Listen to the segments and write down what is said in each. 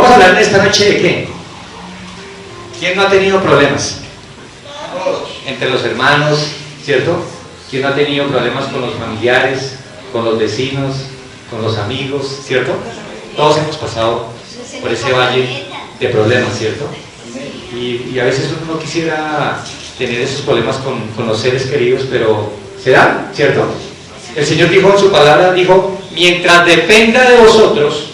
vamos a hablar en esta noche de qué. ¿Quién no ha tenido problemas? Entre los hermanos, ¿cierto? ¿Quién no ha tenido problemas con los familiares, con los vecinos, con los amigos, ¿cierto? Todos hemos pasado por ese valle de problemas, ¿cierto? Y a veces uno no quisiera tener esos problemas con los seres queridos, pero se dan, ¿cierto? El Señor dijo en su palabra, dijo, mientras dependa de vosotros,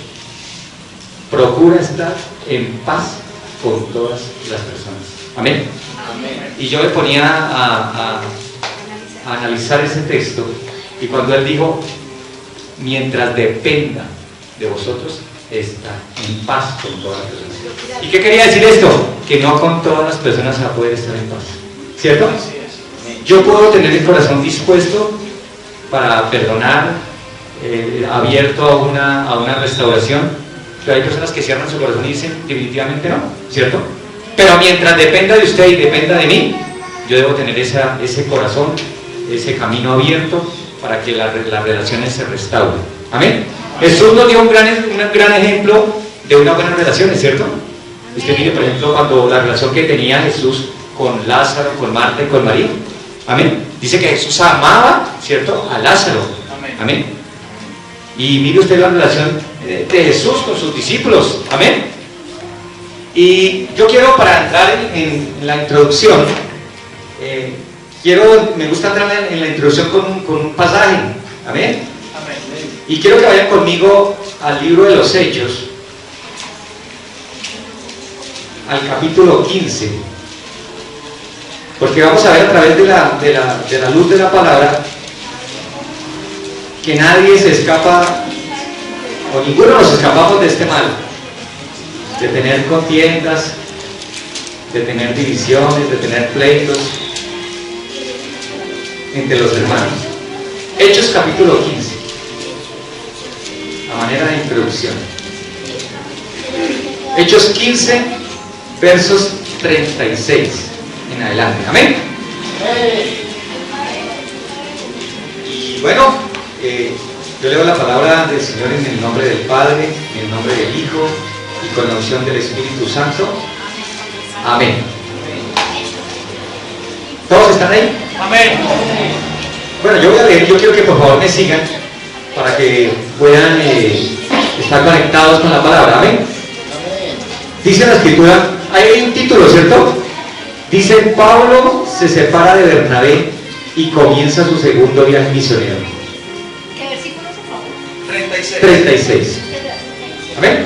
procura estar en paz con todas las personas. Amén. Amén. Y yo me ponía a analizar ese texto, y cuando él dijo, mientras dependa de vosotros, está en paz con todas las personas. ¿Y qué quería decir esto? Que no con todas las personas va a poder estar en paz, ¿cierto? Yo puedo tener el corazón dispuesto para perdonar, abierto a una restauración, pero hay personas que cierran su corazón y dicen definitivamente no, ¿cierto? Pero mientras dependa de usted y dependa de mí, yo debo tener ese corazón, ese camino abierto para que las relaciones se restauren. ¿Amén? Jesús nos dio un gran ejemplo de unas buenas relaciones, ¿cierto? Usted mire, por ejemplo, cuando la relación que tenía Jesús con Lázaro, con Marta y con María. Amén. Dice que Jesús amaba, ¿cierto?, a Lázaro. Amén. Y mire usted la relación de Jesús con sus discípulos. Amén. Y yo quiero, para entrar en la introducción, me gusta entrar en la introducción con un pasaje. Amén. Y quiero que vayan conmigo al libro de los Hechos, al capítulo 15, porque vamos a ver a través de la luz de la palabra que nadie se escapa, o ninguno nos escapamos de este mal, de tener contiendas, de tener divisiones, de tener pleitos entre los hermanos. Hechos capítulo 15, a manera de introducción. Hechos 15, versos 36 en adelante. Amén. Y bueno, yo leo la palabra del Señor en el nombre del Padre, en el nombre del Hijo y con la unción del Espíritu Santo. Amén. ¿Todos están ahí? Amén. Bueno, yo voy a leer, yo quiero que por favor me sigan para que puedan estar conectados con la palabra. Amén. Dice la Escritura, hay un título, ¿cierto? Dice, Pablo se separa de Bernabé y comienza su segundo viaje misionero. ¿Qué versículo es, por favor? 36. ¿Amén?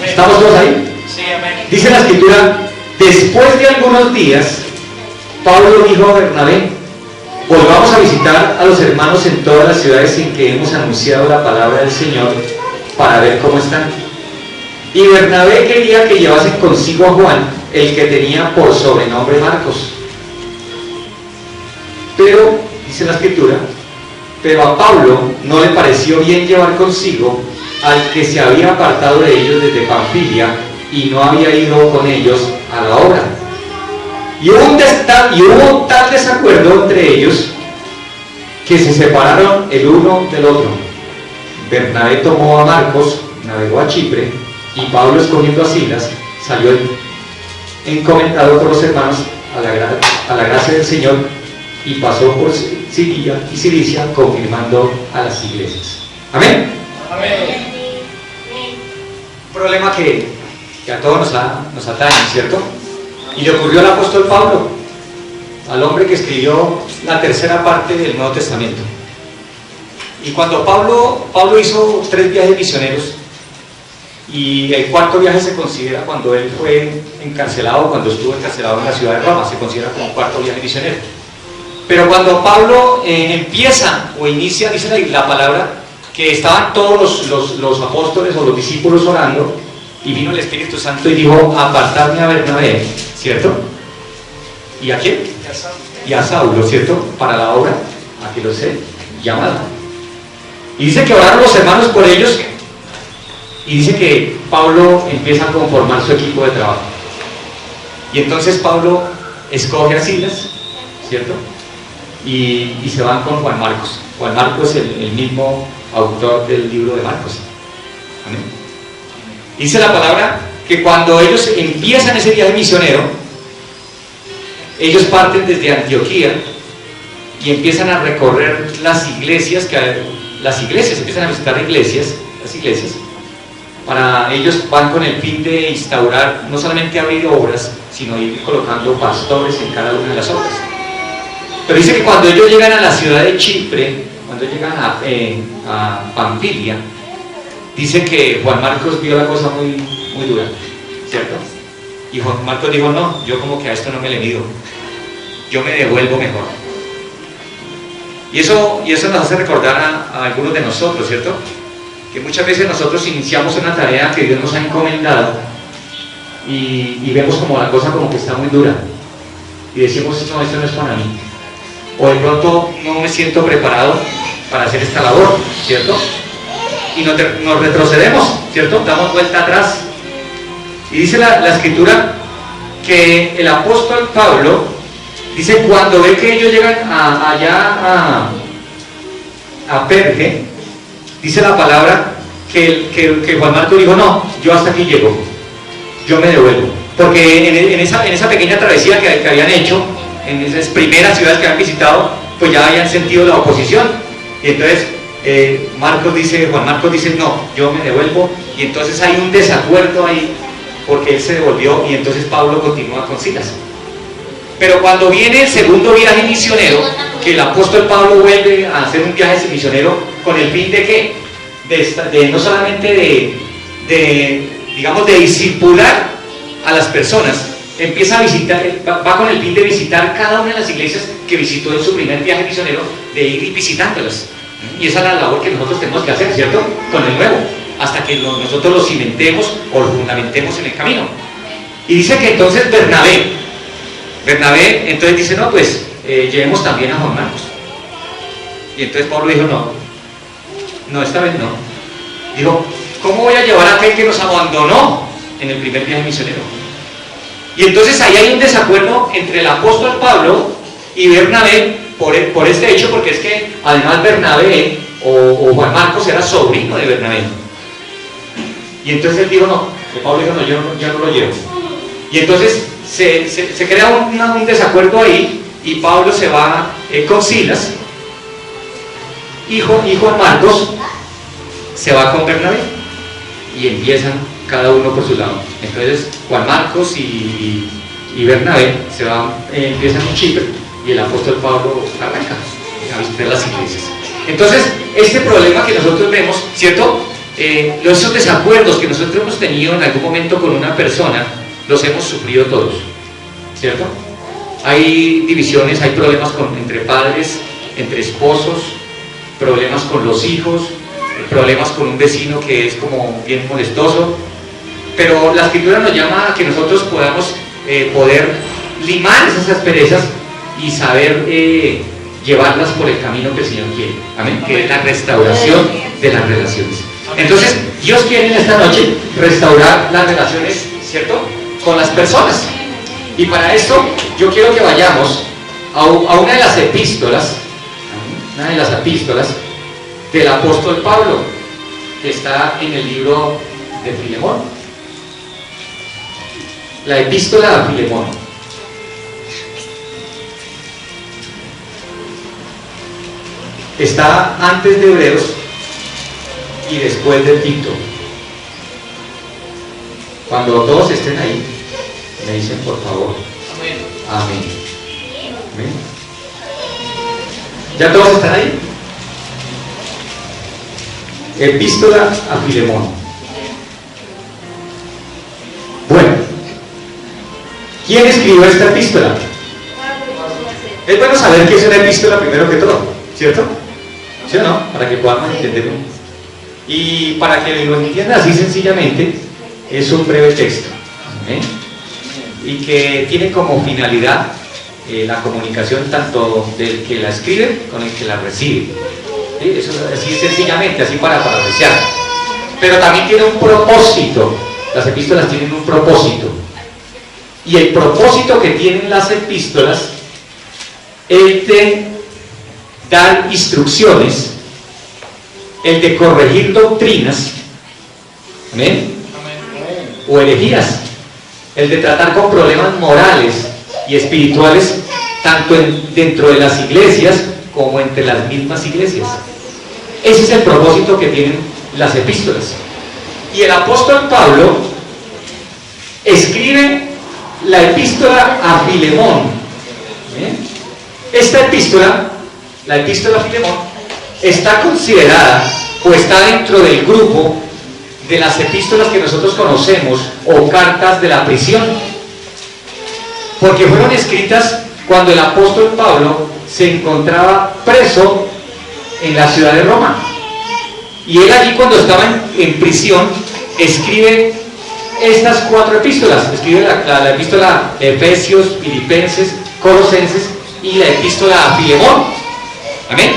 ¿Estamos todos ahí? Sí, amén. Dice la Escritura, después de algunos días, Pablo dijo a Bernabé, volvamos a visitar a los hermanos en todas las ciudades en que hemos anunciado la palabra del Señor para ver cómo están. Y Bernabé quería que llevasen consigo a Juan, el que tenía por sobrenombre Marcos. Pero, dice la Escritura, pero a Pablo no le pareció bien llevar consigo al que se había apartado de ellos desde Panfilia y no había ido con ellos a la obra. Y hubo tal desacuerdo entre ellos que se separaron el uno del otro. Bernabé tomó a Marcos, navegó a Chipre, y Pablo, escogiendo a Silas, salió encomendado por los hermanos a la gracia del Señor, y pasó por Siria y Cilicia, confirmando a las iglesias. Amén. Amén. Un problema que a todos nos atañe, ¿cierto? Y le ocurrió al apóstol Pablo, al hombre que escribió la tercera parte del Nuevo Testamento. Y cuando Pablo hizo 3 viajes misioneros, y el cuarto viaje se considera cuando él fue encarcelado, cuando estuvo encarcelado en la ciudad de Roma, se considera como cuarto viaje misionero. Pero cuando Pablo empieza o inicia, dice la palabra, que estaban todos los apóstoles o los discípulos orando, y vino el Espíritu Santo y dijo, apartadme a Bernabé, ¿cierto? ¿Y a quién? Y a Saulo, ¿cierto? Para la obra a que los he llamado. Y dice que oraron los hermanos por ellos, y dice que Pablo empieza a conformar su equipo de trabajo. Y entonces Pablo escoge a Silas, ¿cierto? Y se van con Juan Marcos. Juan Marcos es el mismo autor del libro de Marcos. Amén. Dice la palabra que cuando ellos empiezan ese viaje misionero, ellos parten desde Antioquía y empiezan a recorrer las iglesias, empiezan a visitar las iglesias, para ellos van con el fin de instaurar, no solamente abrir obras, sino ir colocando pastores en cada una de las obras. Pero dice que cuando ellos llegan a la ciudad de Chipre, cuando llegan a Panfilia, dice que Juan Marcos vio la cosa muy, muy dura, ¿cierto? Y Juan Marcos dijo, no, yo como que a esto no me le mido, yo me devuelvo mejor. Y eso nos hace recordar a algunos de nosotros, ¿cierto? Que muchas veces nosotros iniciamos una tarea que Dios nos ha encomendado y vemos como la cosa como que está muy dura y decimos, no, esto no es para mí, o de pronto no me siento preparado para hacer esta labor, ¿cierto? Y nos retrocedemos, ¿cierto? Damos vuelta atrás. Y dice la escritura que el apóstol Pablo dice, cuando ve que ellos llegan allá a Perge, dice la palabra que Juan Marcos dijo, no, yo hasta aquí llego, yo me devuelvo. Porque en esa pequeña travesía que habían hecho, en esas primeras ciudades que habían visitado, pues ya habían sentido la oposición. Y entonces Juan Marcos dice, no, yo me devuelvo. Y entonces hay un desacuerdo ahí, porque él se devolvió y entonces Pablo continúa con Silas. Pero cuando viene el segundo viaje misionero, que el apóstol Pablo vuelve a hacer un viaje misionero con el fin de ¿qué? De no solamente digamos, de discipular a las personas, empieza a visitar, va con el fin de visitar cada una de las iglesias que visitó en su primer viaje misionero, de ir visitándolas. Y esa es la labor que nosotros tenemos que hacer, ¿cierto? Con el nuevo, hasta que nosotros lo cimentemos o lo fundamentemos en el camino. Y dice que entonces Bernabé entonces dice, no, pues llevemos también a Juan Marcos. Y entonces Pablo dijo, no, esta vez no. Dijo, ¿cómo voy a llevar a aquel que nos abandonó en el primer viaje misionero? Y entonces ahí hay un desacuerdo entre el apóstol Pablo y Bernabé por este hecho, porque es que además Bernabé o Juan Marcos era sobrino de Bernabé. Y entonces él dijo, no, que Pablo dijo, no, yo no lo llevo. Y entonces se crea un desacuerdo ahí, y Pablo se va con Silas, y Juan Marcos se va con Bernabé, y empiezan cada uno por su lado. Entonces Juan Marcos y Bernabé empiezan en Chipre, y el apóstol Pablo arranca a visitar las iglesias. Entonces, este problema que nosotros vemos, ¿cierto? Esos desacuerdos que nosotros hemos tenido en algún momento con una persona, los hemos sufrido todos, ¿cierto? Hay divisiones, hay problemas entre padres, entre esposos, problemas con los hijos, problemas con un vecino que es como bien molestoso, pero la escritura nos llama a que nosotros podamos poder limar esas asperezas y saber llevarlas por el camino que el Señor quiere, amén, que es la restauración de las relaciones. Entonces, Dios quiere en esta noche restaurar las relaciones, ¿cierto?, con las personas. Y para esto yo quiero que vayamos a una de las epístolas del apóstol Pablo, que está en el libro de Filemón. La epístola a Filemón. Está antes de Hebreos y después de Tito. Cuando todos estén ahí, me dicen por favor. Amén. Amén. Amén. ¿Ya todos están ahí? Epístola a Filemón. Bueno, ¿quién escribió esta epístola? Es bueno saber qué es una epístola primero que todo, ¿cierto? ¿Sí o no? Para que podamos entenderlo. Y para que lo entiendan así sencillamente, es un breve texto, ¿eh? Y que tiene como finalidad la comunicación tanto del que la escribe con el que la recibe, ¿sí? Eso así sencillamente, así para apreciar. Pero también tiene un propósito. Las epístolas tienen un propósito, y el propósito que tienen las epístolas es de dar instrucciones, el de corregir doctrinas, ¿amén? o herejías, el de tratar con problemas morales y espirituales, tanto dentro de las iglesias como entre las mismas iglesias. Ese es el propósito que tienen las epístolas. Y el apóstol Pablo escribe la epístola a Filemón. Esta epístola, la epístola a Filemón, está considerada o está dentro del grupo de las epístolas que nosotros conocemos o cartas de la prisión, porque fueron escritas cuando el apóstol Pablo se encontraba preso en la ciudad de Roma, y él allí, cuando estaba en prisión, escribe estas 4 epístolas. Escribe la epístola de Efesios, Filipenses, Colosenses y la epístola a Filemón. Amén.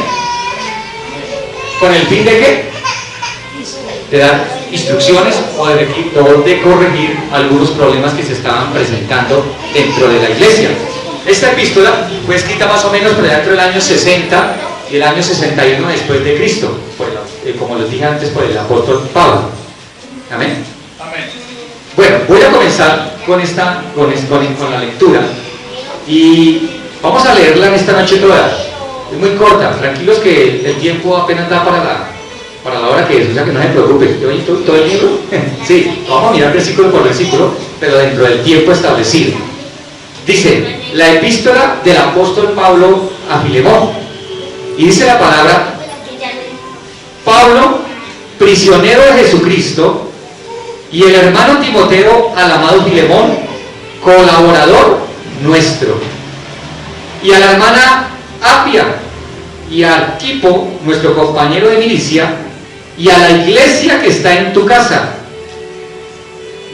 ¿Con el fin de qué? De dar instrucciones o de corregir algunos problemas que se estaban presentando dentro de la iglesia. Esta epístola fue escrita más o menos por dentro del año 60 y el año 61 después de Cristo, como les dije antes, por el apóstol Pablo. Amén. Amén. Bueno, voy a comenzar con la lectura y vamos a leerla en esta noche toda. Es muy corta, tranquilos que el tiempo apenas da para la hora que es, o sea que no se preocupen. ¿Oye, todo el libro? Sí, vamos a mirar versículo por versículo, pero dentro del tiempo establecido. Dice, la epístola del apóstol Pablo a Filemón. Y dice la palabra: Pablo, prisionero de Jesucristo, y el hermano Timoteo al amado Filemón, colaborador nuestro, y a la hermana Apia, y a Arquipo, nuestro compañero de milicia, y a la iglesia que está en tu casa.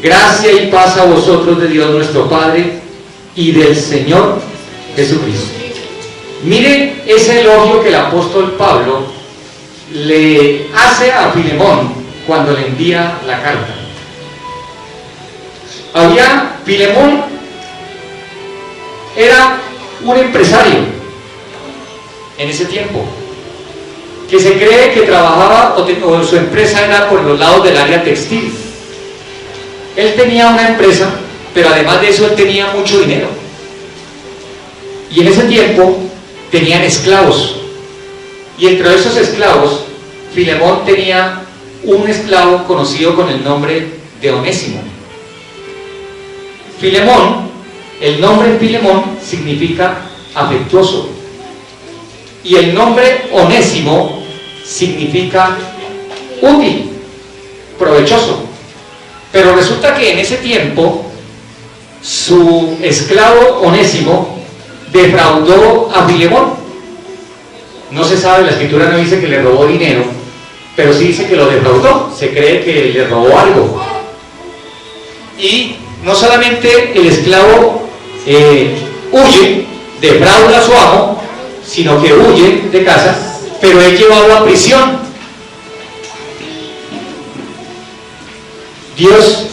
Gracia y paz a vosotros de Dios nuestro Padre y del Señor Jesucristo. Mire ese elogio que el apóstol Pablo le hace a Filemón cuando le envía la carta. Filemón era un empresario en ese tiempo, que se cree que trabajaba o su empresa era por los lados del área textil. Él tenía una empresa, pero además de eso él tenía mucho dinero, y en ese tiempo tenían esclavos, y entre esos esclavos Filemón tenía un esclavo conocido con el nombre de Onésimo. Filemón, el nombre Filemón significa afectuoso, y el nombre Onésimo significa útil, provechoso. Pero resulta que en ese tiempo su esclavo Onésimo defraudó a Filemón. No se sabe, la escritura no dice que le robó dinero, pero sí dice que lo defraudó. Se cree que le robó algo. Y no solamente el esclavo huye, defrauda a su amo, sino que huye de casa, pero es llevado a prisión. Dios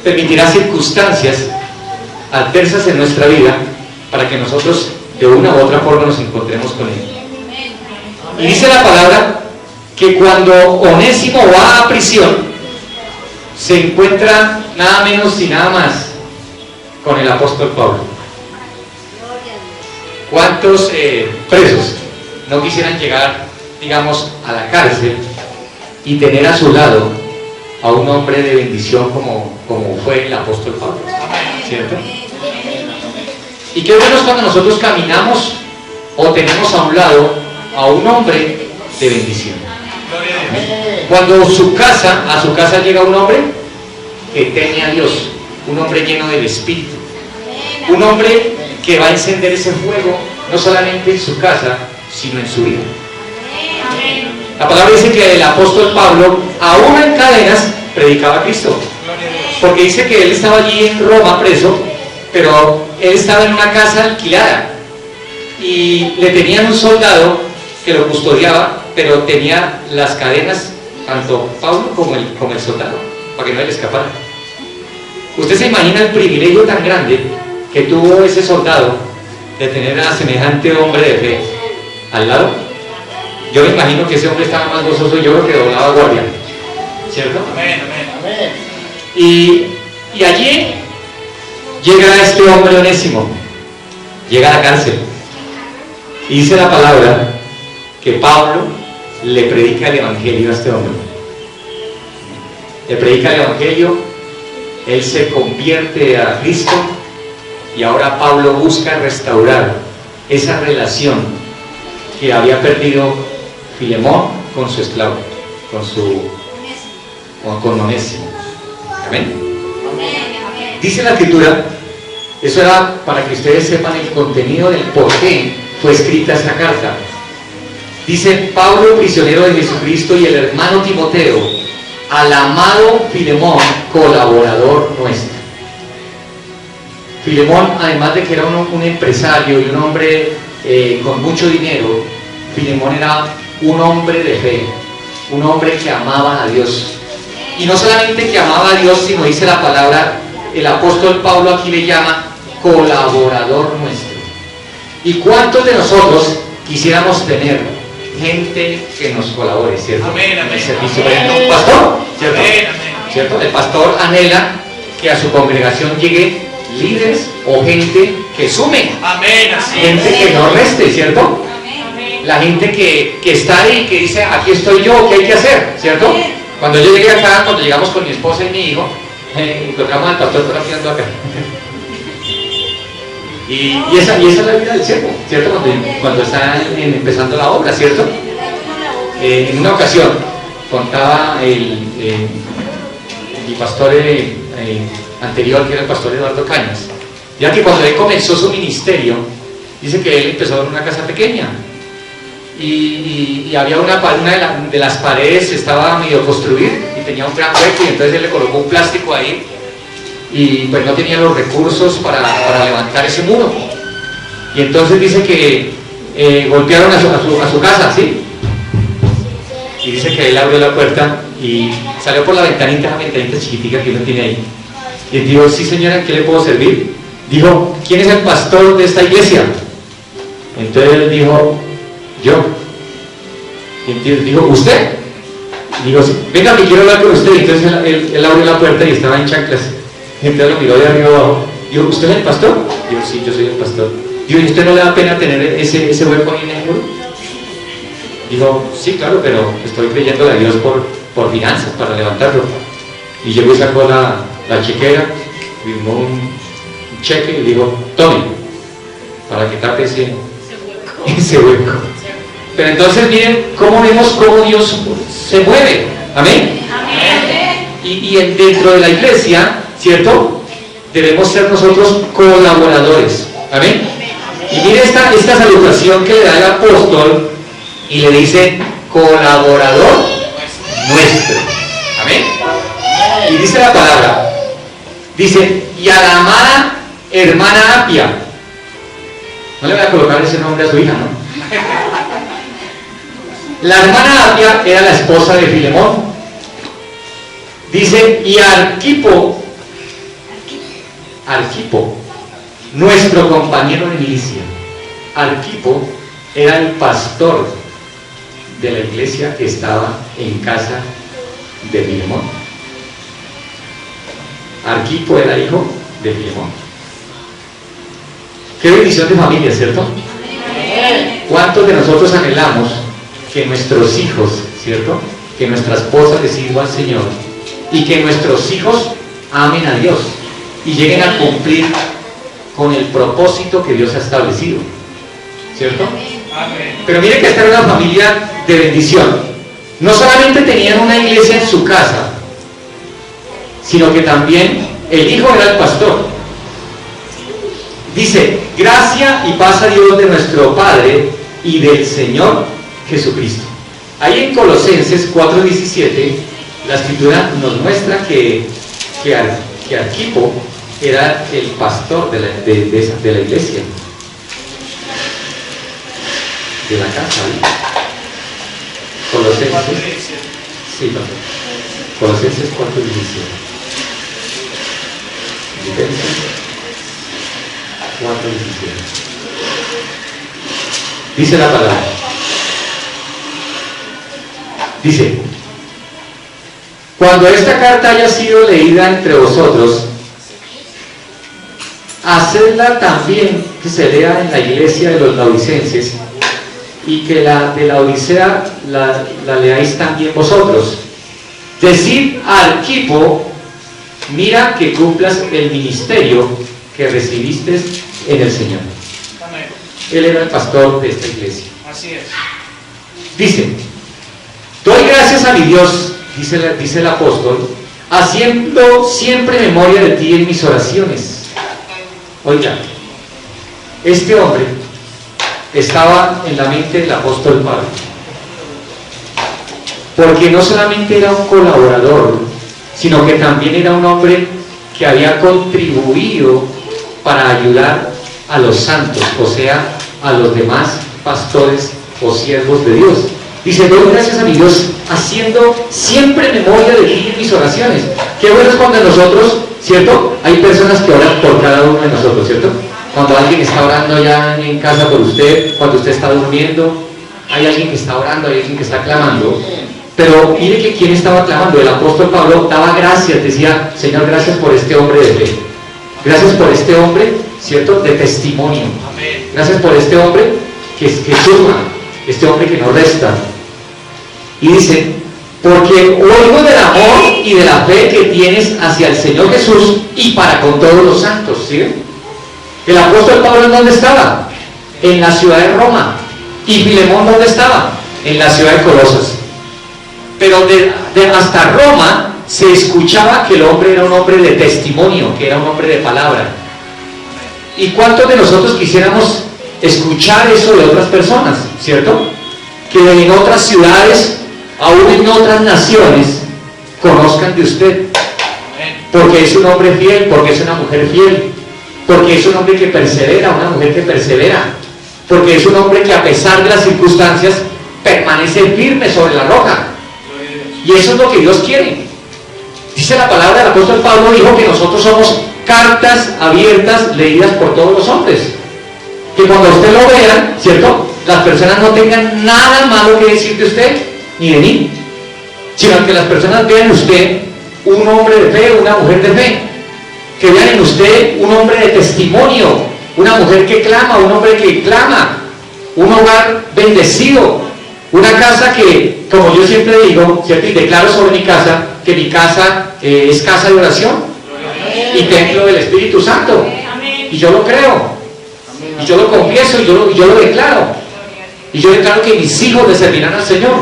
permitirá circunstancias adversas en nuestra vida para que nosotros de una u otra forma nos encontremos con Él. Y dice la palabra que cuando Onésimo va a prisión, se encuentra nada menos y nada más con el apóstol Pablo. ¿Cuántos presos no quisieran llegar, digamos, a la cárcel y tener a su lado a un hombre de bendición como fue el apóstol Pablo? ¿Cierto? Y qué bueno es cuando nosotros caminamos o tenemos a un lado a un hombre de bendición. Cuando a su casa llega un hombre que teme a Dios, un hombre lleno del Espíritu, un hombre que va a encender ese fuego no solamente en su casa, sino en su vida. La palabra dice que el apóstol Pablo, aún en cadenas, predicaba a Cristo, porque dice que él estaba allí en Roma preso, pero él estaba en una casa alquilada y le tenían un soldado que lo custodiaba, pero tenía las cadenas tanto Pablo como el soldado, para que no le escapara. Usted se imagina el privilegio tan grande que tuvo ese soldado de tener a semejante hombre de fe al lado. Yo me imagino que ese hombre estaba más gozoso, yo creo que doblaba guardia, ¿cierto? Amén, amén, amén. Y Y allí llega este hombre Onésimo, llega a la cárcel. Y dice la palabra que Pablo le predica el evangelio a este hombre. Le predica el evangelio, él se convierte a Cristo y ahora Pablo busca restaurar esa relación que había perdido Filemón con su esclavo, con Onésimo. Amén. Dice la Escritura, eso era para que ustedes sepan el contenido del por qué fue escrita esta carta. Dice: Pablo, prisionero de Jesucristo, y el hermano Timoteo, al amado Filemón, colaborador nuestro. Filemón, además de que era un empresario y un hombre con mucho dinero, Filemón era un hombre de fe, un hombre que amaba a Dios. Y no solamente que amaba a Dios, sino, dice la palabra, el apóstol Pablo aquí le llama colaborador nuestro. ¿Y cuántos de nosotros quisiéramos tener gente que nos colabore, ¿cierto? Amén, amén. En el servicio, por ejemplo, un pastor, ¿cierto? Amén, amén. ¿Cierto? El pastor anhela que a su congregación llegue líderes o gente que sume, Amén, así es. gente que no reste, ¿cierto? La gente que está ahí, que dice: aquí estoy yo, ¿qué hay que hacer? ¿Cierto? Cuando yo llegué acá, cuando llegamos con mi esposa y mi hijo, encontramos al pastor fotografiando acá. Y esa es la vida del siervo, ¿cierto? Cuando está empezando la obra, ¿cierto? En una ocasión contaba mi pastor anterior, que era el pastor Eduardo Cañas, ya que cuando él comenzó su ministerio, dice que él empezó en una casa pequeña y había una de las paredes estaba medio construida y tenía un gran hueco, y entonces él le colocó un plástico ahí y pues no tenía los recursos para levantar ese muro, y entonces dice que golpearon a su casa, ¿sí? Y dice que él abrió la puerta y salió por la ventanita chiquitica que uno tiene ahí, y él dijo: sí, señora, ¿en qué le puedo servir? Dijo: ¿quién es el pastor de esta iglesia? Entonces él dijo: yo. Y entonces dijo: ¿usted? Digo: sí. Venga, que quiero hablar con usted. Y entonces él abrió la puerta y estaba en chanclas. Entonces lo miró de arriba abajo. Digo: ¿usted es el pastor? Digo: sí, yo soy el pastor. Digo: ¿y usted no le da pena tener ese hueco ahí en el muro? Digo: sí, claro, pero estoy creyendo a Dios por finanzas, para levantarlo. Y llegó y sacó la chequera, firmó un cheque y dijo: tome, para que tape ese hueco. Pero entonces miren cómo vemos cómo Dios se mueve. Amén. Y dentro de la iglesia, ¿cierto? Debemos ser nosotros colaboradores. Amén. Y mire esta salutación que le da el apóstol y le dice: colaborador nuestro. Amén. Y dice la palabra, dice: y a la amada hermana Apia. No le voy a colocar ese nombre a su hija, ¿no? La hermana Apia era la esposa de Filemón. Dice: y Arquipo, nuestro compañero de milicia. Arquipo era el pastor de la iglesia que estaba en casa de Filemón. Arquipo era hijo de Filemón. Qué bendición de familia, ¿cierto? ¿Cuántos de nosotros anhelamos que nuestros hijos, ¿cierto?, que nuestra esposa le sirva al Señor y que nuestros hijos amen a Dios y lleguen a cumplir con el propósito que Dios ha establecido, ¿cierto? Pero mire que esta era una familia de bendición. No solamente tenían una iglesia en su casa, sino que también el hijo era el pastor. Dice: gracia y paz a Dios de nuestro Padre y del Señor Jesucristo. Ahí en Colosenses 4:17 la escritura nos muestra que Arquipo era el pastor de la iglesia, de la casa. Colosenses, sí, Colosenses 4:17. Dice la palabra. Dice: cuando esta carta haya sido leída entre vosotros, hacedla también que se lea en la iglesia de los laodicenses, y que la de la Odisea la leáis también vosotros. Decid a Arquipo, mira que cumplas el ministerio que recibiste en el Señor. Amén. Él era el pastor de esta iglesia. Así es. Dice, doy gracias a mi Dios, dice el apóstol, haciendo siempre memoria de ti en mis oraciones. Oiga, este hombre estaba en la mente del apóstol Pablo, porque no solamente era un colaborador, sino que también era un hombre que había contribuido para ayudar a los santos, o sea, a los demás pastores o siervos de Dios. Dice, doy gracias a mi Dios, haciendo siempre memoria de ti en mis oraciones. Qué bueno es cuando nosotros, ¿cierto? Hay personas que oran por cada uno de nosotros, ¿cierto? Cuando alguien está orando ya en casa por usted, cuando usted está durmiendo, hay alguien que está orando, hay alguien que está clamando. Pero mire que quién estaba clamando. El apóstol Pablo daba gracias, decía, Señor, gracias por este hombre de fe. Gracias por este hombre, ¿cierto? De testimonio. Gracias por este hombre que suma, este hombre que no resta. Y dice, porque oigo del amor y de la fe que tienes hacia el Señor Jesús y para con todos los santos, ¿sí? El apóstol Pablo, ¿en dónde estaba? En la ciudad de Roma. ¿Y Filemón dónde estaba? En la ciudad de Colosas. Pero hasta Roma se escuchaba que el hombre era un hombre de testimonio, que era un hombre de palabra. ¿Y cuántos de nosotros quisiéramos escuchar eso de otras personas, cierto? Que en otras ciudades, aún en otras naciones, conozcan de usted. Porque es un hombre fiel, porque es una mujer fiel, porque es un hombre que persevera, una mujer que persevera, porque es un hombre que a pesar de las circunstancias permanece firme sobre la roca. Y eso es lo que Dios quiere. Dice la palabra del apóstol Pablo, dijo que nosotros somos cartas abiertas leídas por todos los hombres. Que cuando usted lo vea, ¿cierto? Las personas no tengan nada malo que decir de usted ni de mí, sino que las personas vean en usted un hombre de fe, una mujer de fe, que vean en usted un hombre de testimonio, una mujer que clama, un hombre que clama, un hogar bendecido, una casa que, como yo siempre digo, ¿cierto? Y declaro sobre mi casa, que mi casa es casa de oración y templo del Espíritu Santo, y yo lo creo, y yo lo confieso, y yo lo declaro, y yo declaro que mis hijos le servirán al Señor,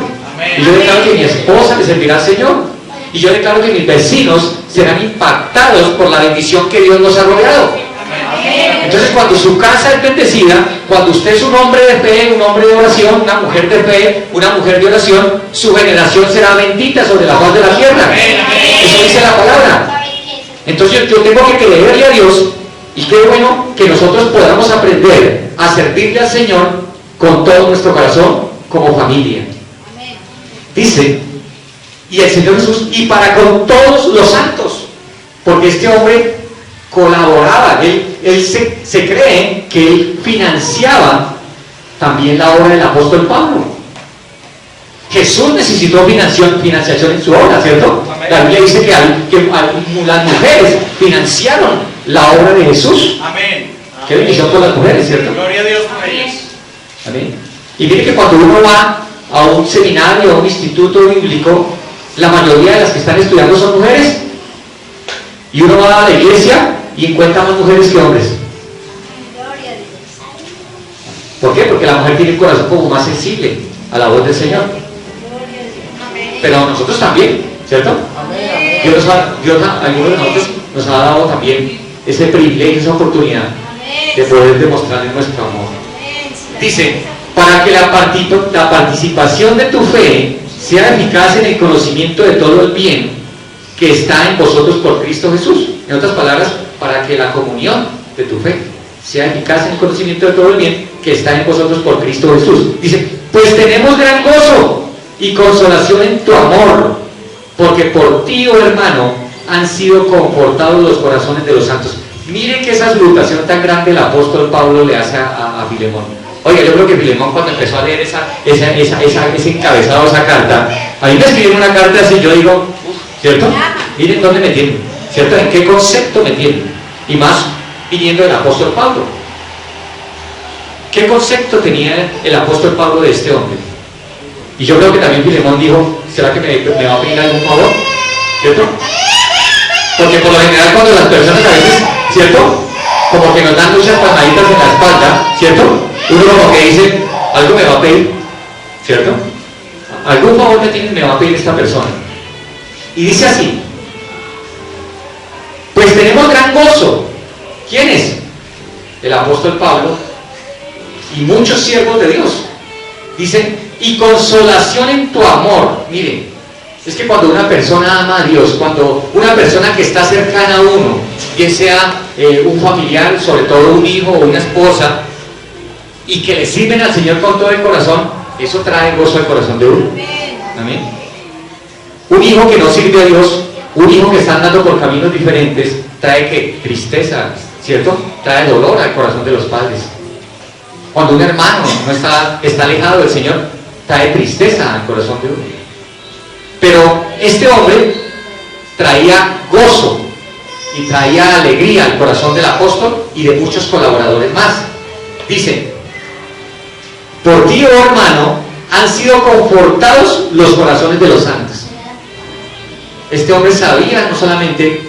y yo declaro que mi esposa le servirá al Señor, y yo declaro que mis vecinos serán impactados por la bendición que Dios nos ha rodeado. Entonces, cuando su casa es bendecida, cuando usted es un hombre de fe, un hombre de oración, una mujer de fe, una mujer de oración, su generación será bendita sobre la faz de la tierra. Eso dice la palabra. Entonces yo tengo que creerle a Dios, y qué bueno que nosotros podamos aprender a servirle al Señor con todo nuestro corazón, como familia. Dice, y el Señor Jesús, y para con todos los santos, porque este hombre colaboraba, él se cree que él financiaba también la obra del apóstol Pablo. Jesús necesitó financiación en su obra, ¿cierto? La Biblia dice que las mujeres financiaron la obra de Jesús. Amén. Qué bendición por las mujeres, ¿cierto? Gloria a Dios por ellas. Amén. Y mire que cuando uno va a un seminario, a un instituto bíblico, la mayoría de las que están estudiando son mujeres. Y uno va a la iglesia y encuentra más mujeres que hombres. ¿Por qué? Porque la mujer tiene un corazón como más sensible a la voz del Señor. Pero nosotros también, ¿cierto? Dios a algunos de nosotros nos ha dado también ese privilegio, esa oportunidad de poder demostrarle nuestro amor. Dice, para que la participación de tu fe sea eficaz en el conocimiento de todo el bien que está en vosotros por Cristo Jesús. En otras palabras, para que la comunión de tu fe sea eficaz en el conocimiento de todo el bien que está en vosotros por Cristo Jesús. Dice, pues tenemos gran gozo y consolación en tu amor, porque por ti, oh hermano, han sido confortados los corazones de los santos. Miren que esa salutación tan grande el apóstol Pablo le hace a Filemón. Oiga, yo creo que Filemón, cuando empezó a leer ese encabezado, esa carta, a mí me escribieron una carta así, yo digo, ¿cierto? Miren dónde me tienen, ¿cierto? ¿En qué concepto me tienen? Y más viniendo del apóstol Pablo. ¿Qué concepto tenía el apóstol Pablo de este hombre? Y yo creo que también Filemón dijo, ¿será que me va a pedir algún favor? ¿Cierto? Porque por lo general cuando las personas a veces, ¿cierto? Como que nos dan muchas palmaditas en la espalda, ¿cierto? Uno como que dice, algo me va a pedir, ¿cierto? Algún favor me va a pedir esta persona. Y dice así, pues tenemos gran gozo. ¿Quién es? El apóstol Pablo y muchos siervos de Dios. Dice, y consolación en tu amor. Miren, es que cuando una persona ama a Dios, cuando una persona que está cercana a uno, bien sea un familiar, sobre todo un hijo o una esposa, y que le sirven al Señor con todo el corazón, eso trae gozo al corazón de uno. Amén. Un hijo que no sirve a Dios, un hijo que está andando por caminos diferentes, trae ¿qué? Tristeza, ¿cierto? Trae dolor al corazón de los padres. Cuando un hermano no está alejado del Señor, trae tristeza al corazón de uno. Pero este hombre traía gozo y traía alegría al corazón del apóstol y de muchos colaboradores más. Dice, por ti, oh hermano, han sido confortados los corazones de los santos. Este hombre sabía no solamente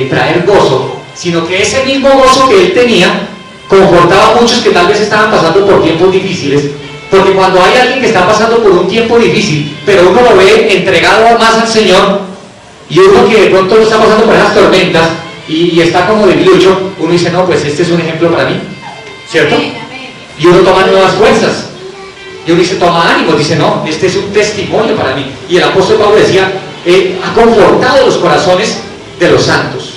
traer gozo, sino que ese mismo gozo que él tenía confortaba a muchos que tal vez estaban pasando por tiempos difíciles, porque cuando hay alguien que está pasando por un tiempo difícil, pero uno lo ve entregado más al Señor, y uno que de pronto no está pasando por esas tormentas, y está como debilucho, uno dice, no, pues este es un ejemplo para mí, ¿cierto? Y uno toma nuevas fuerzas, y uno dice, toma ánimo, dice, no, este es un testimonio para mí. Y el apóstol Pablo decía, ha confortado los corazones de los santos.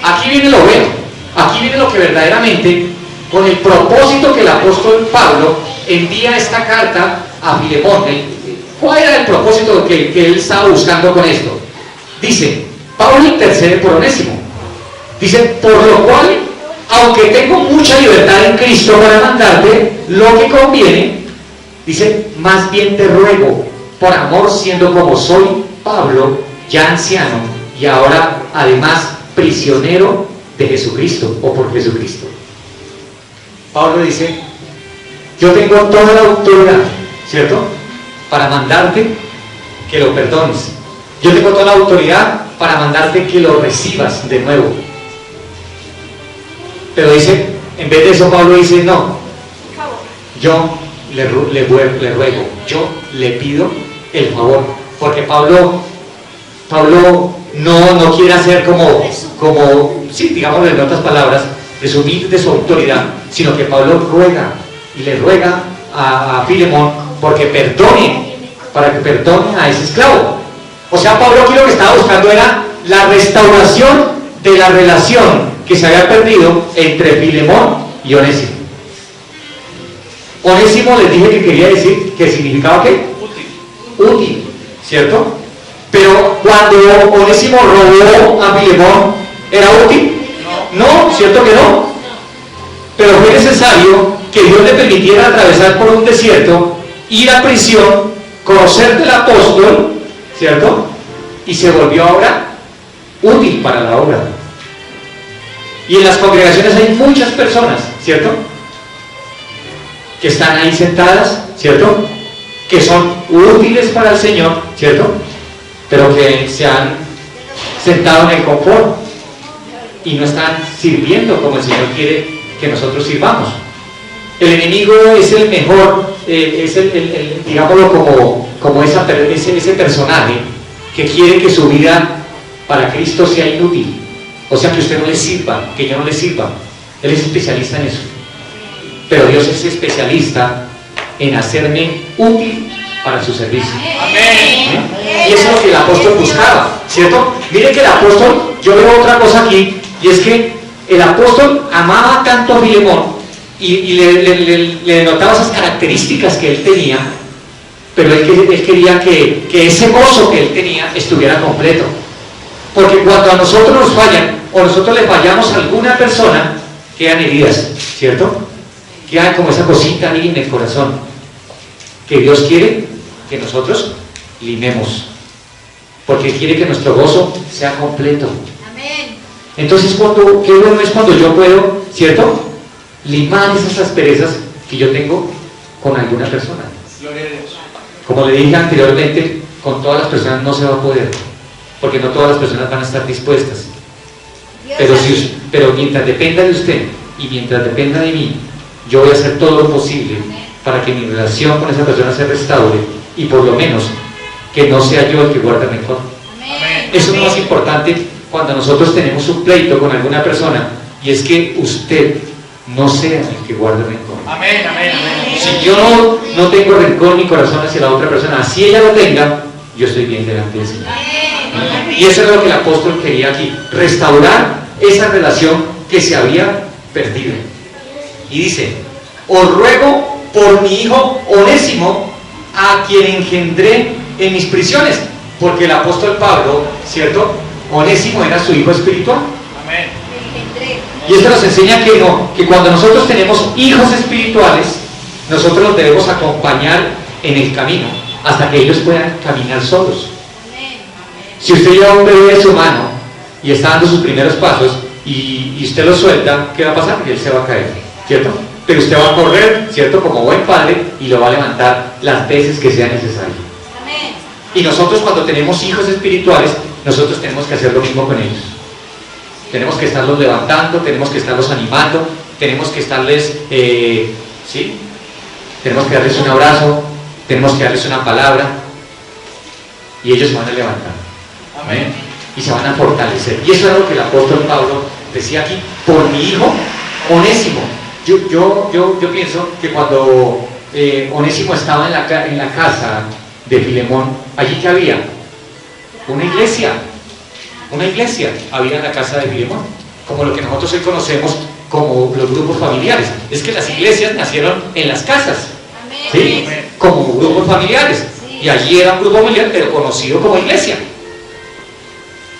Aquí viene lo bueno, aquí viene lo que verdaderamente, con el propósito que el apóstol Pablo envía esta carta a Filemón. ¿Cuál era el propósito que él estaba buscando con esto? Dice, Pablo intercede por Onésimo. Dice, por lo cual, aunque tengo mucha libertad en Cristo para mandarte lo que conviene, dice, más bien te ruego, por amor, siendo como soy Pablo, ya anciano, y ahora además prisionero de Jesucristo, o por Jesucristo. Pablo dice, yo tengo toda la autoridad, ¿cierto?, para mandarte que lo perdones. Yo tengo toda la autoridad para mandarte que lo recibas de nuevo. Pero dice, en vez de eso Pablo dice, no, yo le ruego, yo le pido el favor, porque Pablo no quiere hacer como sí, digamos en otras palabras, presumir de su autoridad, sino que Pablo ruega y le ruega a Filemón porque perdone, para que perdone a ese esclavo. O sea, Pablo aquí lo que estaba buscando era la restauración de la relación que se había perdido entre Filemón y Onésimo. Onésimo les dije que quería decir, que significaba ¿qué? Útil, ¿cierto? Pero cuando Onésimo robó a Filemón, ¿era útil? No, ¿cierto que no? Pero fue necesario que Dios le permitiera atravesar por un desierto, ir a prisión, conocer del apóstol, ¿cierto? Y se volvió ahora útil para la obra. Y en las congregaciones hay muchas personas, ¿cierto?, que están ahí sentadas, ¿cierto?, que son útiles para el Señor, ¿cierto?, pero que se han sentado en el confort y no están sirviendo como el Señor quiere que nosotros sirvamos. El enemigo es el mejor, es digámoslo como ese personaje que quiere que su vida para Cristo sea inútil. O sea, que usted no le sirva, que yo no le sirva. Él es especialista en eso. Pero Dios es especialista en hacerme útil para su servicio. Amén. Y eso es lo que el apóstol buscaba, ¿cierto? Mire que el apóstol, yo veo otra cosa aquí, y es que el apóstol amaba tanto a Filemón y le notaba esas características que él tenía, pero él quería que ese gozo que él tenía estuviera completo. Porque cuando a nosotros nos fallan, o nosotros le fallamos a alguna persona, quedan heridas, ¿cierto? Queda como esa cosita ahí en el corazón, que Dios quiere que nosotros limemos, porque quiere que nuestro gozo sea completo. Amén. Entonces, qué bueno es cuando yo puedo, ¿cierto?, limar esas asperezas que yo tengo con alguna persona. Gloria a Dios. Como le dije anteriormente, con todas las personas no se va a poder, porque no todas las personas van a estar dispuestas. Pero mientras dependa de usted y mientras dependa de mí, yo voy a hacer todo lo posible para que mi relación con esa persona se restaure y por lo menos que no sea yo el que guarde rencor. Eso es lo más importante cuando nosotros tenemos un pleito con alguna persona, y es que usted no sea el que guarde rencor. Amén, amén, amén. Si yo no tengo rencor en mi corazón hacia la otra persona, así ella lo tenga, yo estoy bien delante del Señor. Y eso es lo que el apóstol quería aquí, restaurar esa relación que se había perdido. Y dice: os ruego por mi hijo Onésimo, a quien engendré en mis prisiones. Porque el apóstol Pablo, ¿cierto?, Onésimo era su hijo espiritual. Amén. Y esto nos enseña que cuando nosotros tenemos hijos espirituales, nosotros los debemos acompañar en el camino hasta que ellos puedan caminar solos. Si usted lleva un bebé en su mano y está dando sus primeros pasos y usted lo suelta, ¿qué va a pasar? Que él se va a caer, ¿cierto? Pero usted va a correr, ¿cierto?, como buen padre, y lo va a levantar las veces que sea necesario. Y nosotros, cuando tenemos hijos espirituales, nosotros tenemos que hacer lo mismo con ellos. Tenemos que estarlos levantando, tenemos que estarlos animando, tenemos que estarles, ¿sí?, tenemos que darles un abrazo, tenemos que darles una palabra, y ellos se van a levantar. Amén. Y se van a fortalecer. Y eso es lo que el apóstol Pablo decía aquí: por mi hijo Onésimo. Yo pienso que cuando Onésimo estaba en la casa de Filemón, allí que había una iglesia había en la casa de Filemón, como lo que nosotros hoy conocemos como los grupos familiares. Es que las iglesias nacieron en las casas, ¿sí?, como grupos familiares, y allí era un grupo familiar, pero conocido como iglesia.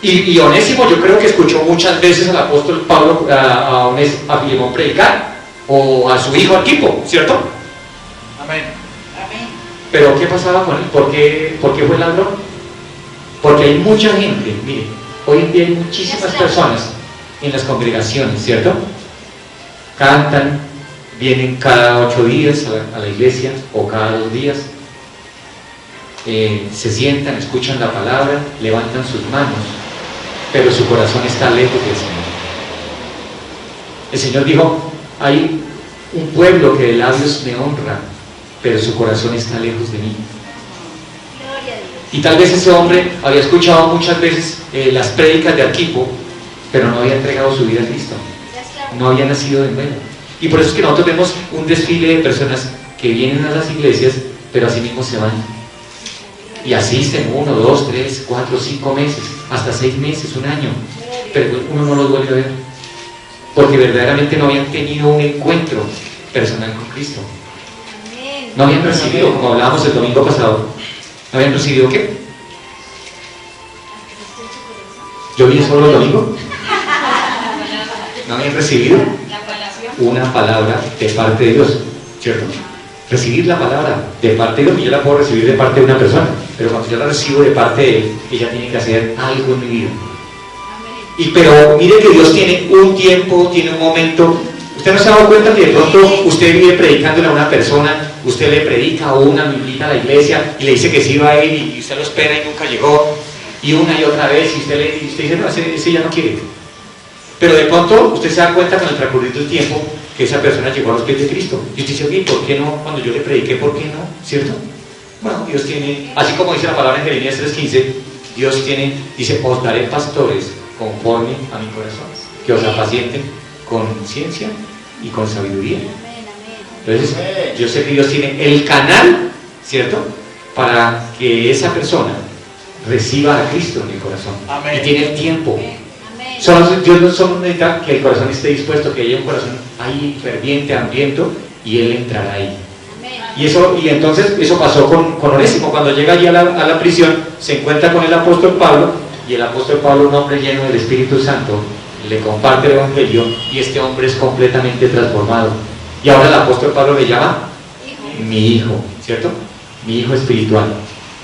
Y Onésimo, yo creo que escuchó muchas veces al apóstol Pablo, a Filemón predicar, o a su hijo Arquipo, ¿cierto? Amén. Pero ¿qué pasaba con él? ¿Por qué fue ladrón? Porque hay mucha gente, mire, hoy en día hay muchísimas personas en las congregaciones, ¿cierto? Cantan, vienen cada 8 días a la iglesia, o cada 2 días, se sientan, escuchan la palabra, levantan sus manos, pero su corazón está lejos del Señor. El Señor dijo: hay un pueblo que de labios me honra, pero su corazón está lejos de mí. Y tal vez ese hombre había escuchado muchas veces las prédicas de Arquipo, pero no había entregado su vida a Cristo, no había nacido de nuevo. Y por eso es que nosotros vemos un desfile de personas que vienen a las iglesias, pero así mismo se van, y asisten 1, 2, 3, 4, 5 meses, hasta 6 meses, un año, pero uno no los vuelve a ver, porque verdaderamente no habían tenido un encuentro personal con Cristo. No habían recibido, como hablábamos el domingo pasado, ¿no habían recibido qué? ¿Yo vine solo el domingo? ¿No habían recibido una palabra de parte de Dios? ¿Cierto? Recibir la palabra de parte de Dios, y yo la puedo recibir de parte de una persona, pero cuando yo la recibo de parte de Él, ella tiene que hacer algo en mi vida. Pero mire que Dios tiene un tiempo, tiene un momento. ¿Usted no se ha dado cuenta que de pronto usted vive predicándole a una persona, usted le predica o una, lo invita a la iglesia y le dice que sí va a ir, y usted lo espera y nunca llegó, y una y otra vez, y usted dice: no, ese ya no quiere? Pero de pronto usted se da cuenta con el transcurrir del tiempo que esa persona llegó a los pies de Cristo, y usted dice: oye, ¿por qué no? Cuando yo le prediqué, ¿por qué no? ¿Cierto? Bueno, Dios tiene, así como dice la palabra en Jeremías 3:15, Dios tiene, dice: os daré pastores conforme a mi corazón, que os apacienten con ciencia y con sabiduría. Entonces, yo sé que Dios tiene el canal, ¿cierto?, para que esa persona reciba a Cristo en el corazón. Amén. Y tiene el tiempo. Dios no solo necesita que el corazón esté dispuesto, que haya un corazón ahí ferviente, hambriento, y Él entrará ahí. Y entonces eso pasó con Onésimo. Cuando llega allí a la prisión, se encuentra con el apóstol Pablo, y el apóstol Pablo, un hombre lleno del Espíritu Santo, le comparte el evangelio, y este hombre es completamente transformado. Y ahora el apóstol Pablo le llama mi hijo, ¿cierto? Mi hijo espiritual,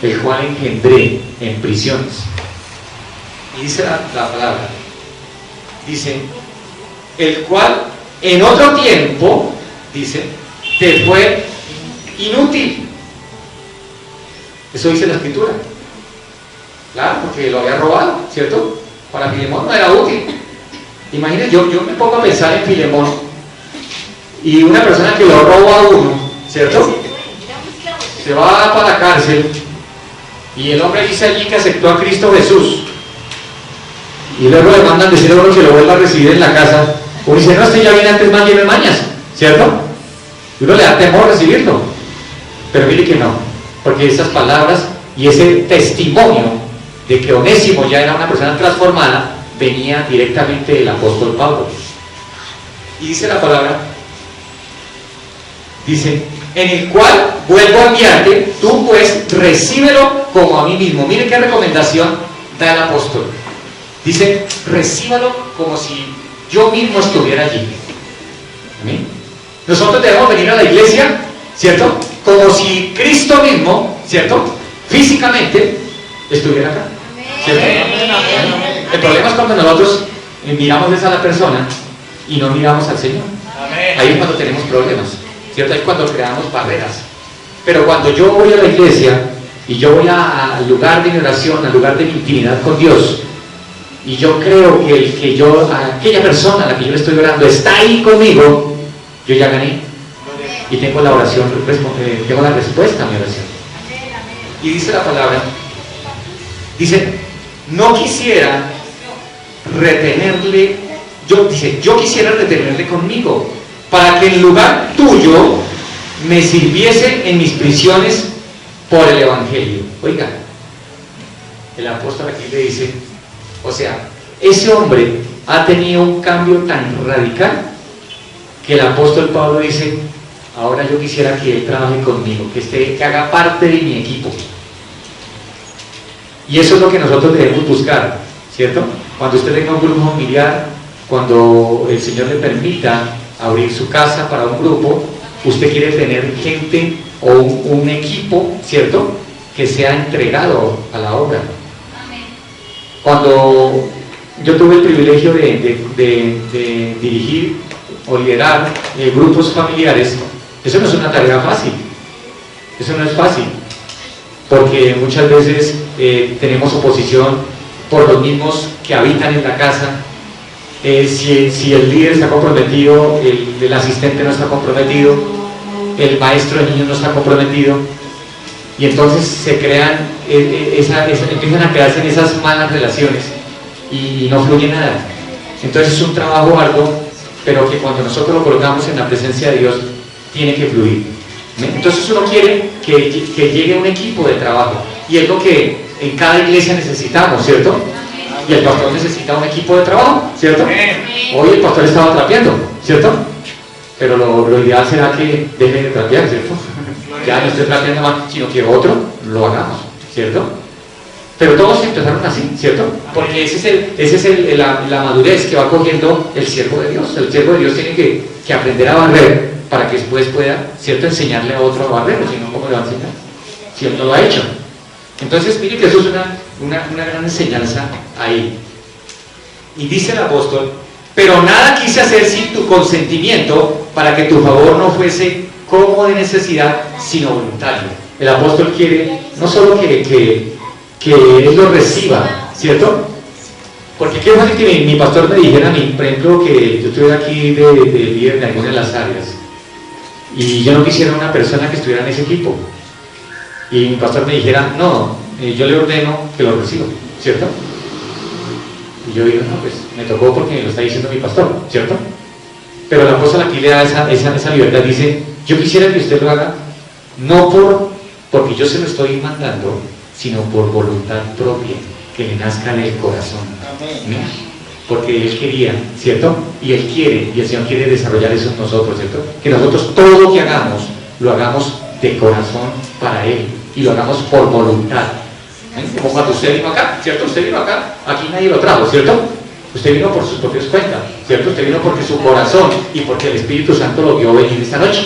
el cual engendré en prisiones. Y dice la palabra: dice, el cual en otro tiempo, dice, te fue inútil. Eso dice la Escritura. Claro, porque lo había robado, ¿cierto? Para Filemón no era útil. Imagínense, yo me pongo a pensar en Filemón y una persona que lo roba a uno, ¿cierto? Se va para la cárcel y el hombre dice allí que aceptó a Cristo Jesús y luego le mandan decir a uno que lo vuelva a recibir en la casa. Uno dice, no, ya viene antes más lleno de mañas, ¿cierto? Y uno le da temor recibirlo, pero mire que no, porque esas palabras y ese testimonio de que Onésimo ya era una persona transformada venía directamente del apóstol Pablo. Y dice la palabra, dice, en el cual vuelvo a enviarte, tú pues recíbelo como a mí mismo. Mire qué recomendación da el apóstol. Dice, recíbalo como si yo mismo estuviera allí. ¿Amén? Nosotros debemos venir a la iglesia, ¿cierto? Como si Cristo mismo, ¿cierto? Físicamente estuviera acá, ¿cierto? El problema es cuando nosotros miramos a la persona y no miramos al Señor. Ahí es cuando tenemos problemas, ¿cierto? Ahí es cuando creamos barreras. Pero cuando yo voy a la iglesia y yo voy al lugar de mi oración, al lugar de mi intimidad con Dios, y yo creo que aquella persona a la que yo le estoy orando está ahí conmigo, yo ya gané. Y tengo la oración, tengo la respuesta a mi oración. Y dice la palabra, dice, no quisiera retenerle, yo quisiera retenerle conmigo, para que en lugar tuyo me sirviese en mis prisiones por el Evangelio. Oiga, el apóstol aquí le dice, o sea, ese hombre ha tenido un cambio tan radical que el apóstol Pablo dice, ahora yo quisiera que él trabaje conmigo, que haga parte de mi equipo. Y eso es lo que nosotros debemos buscar, ¿cierto? Cuando usted tenga un grupo familiar, cuando el Señor le permita abrir su casa para un grupo, usted quiere tener gente o un equipo, ¿cierto?, que sea entregado a la obra. Cuando yo tuve el privilegio de dirigir o liderar grupos familiares, eso no es una tarea fácil, eso no es fácil, porque muchas veces tenemos oposición por los mismos que habitan en la casa. Si el líder está comprometido, el asistente no está comprometido, el maestro de niños no está comprometido, y entonces se crean, empiezan a crearse esas malas relaciones y no fluye nada. Entonces es un trabajo arduo, pero que cuando nosotros lo colocamos en la presencia de Dios, tiene que fluir. Entonces uno quiere que llegue un equipo de trabajo, y es lo que en cada iglesia necesitamos, ¿cierto? Y el pastor necesita un equipo de trabajo, ¿cierto? Hoy el pastor estaba trapeando, ¿cierto? Pero lo ideal será que deje de trapear, ¿cierto? Ya no esté trapeando más, sino que otro lo hagamos, ¿cierto? Pero todos empezaron así, ¿cierto? Porque esa es la madurez que va cogiendo el siervo de Dios. El siervo de Dios tiene que aprender a barrer para que después pueda, ¿cierto?, enseñarle a otro a barrer, si no, ¿cómo le va a enseñar? Si él no lo ha hecho. Entonces, mire que eso es una gran enseñanza ahí. Y dice el apóstol, pero nada quise hacer sin tu consentimiento, para que tu favor no fuese como de necesidad, sino voluntario. El apóstol quiere no solo que él lo reciba, ¿cierto? Porque qué fácil que mi pastor me dijera a mí, por ejemplo, que yo estuviera aquí de líder de alguna de las áreas, y yo no quisiera una persona que estuviera en ese equipo, y mi pastor me dijera, no, yo le ordeno que lo reciba, ¿cierto? Y yo digo, no, pues me tocó porque me lo está diciendo mi pastor, ¿cierto? Pero el apóstol aquí le da esa libertad, dice, yo quisiera que usted lo haga, no porque yo se lo estoy mandando, sino por voluntad propia, que le nazca en el corazón. ¿No? Porque Él quería, ¿cierto? Y Él quiere, y el Señor quiere desarrollar eso en nosotros, ¿cierto? Que nosotros todo lo que hagamos, lo hagamos de corazón para Él, y lo hagamos por voluntad. Como cuando usted vino acá, ¿cierto? Usted vino acá, aquí nadie lo trajo, ¿cierto? Usted vino por sus propias cuentas, ¿cierto? Usted vino porque su corazón y porque el Espíritu Santo lo vio venir esta noche.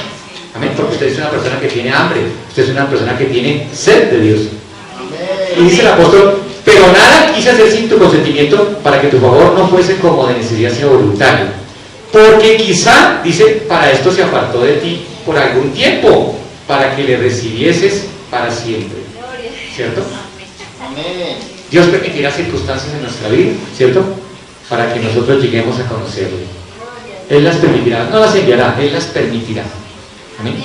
Amén. Porque usted es una persona que tiene hambre, usted es una persona que tiene sed de Dios. Y dice el apóstol, Pero nada quise hacer sin tu consentimiento para que tu favor no fuese como de necesidad, sino voluntario. Porque quizá, dice, para esto se apartó de ti por algún tiempo, para que le recibieses para siempre. ¿Cierto? Dios permitirá circunstancias en nuestra vida, ¿cierto? Para que nosotros lleguemos a conocerle. Él las permitirá, no las enviará, Él las permitirá. Amén.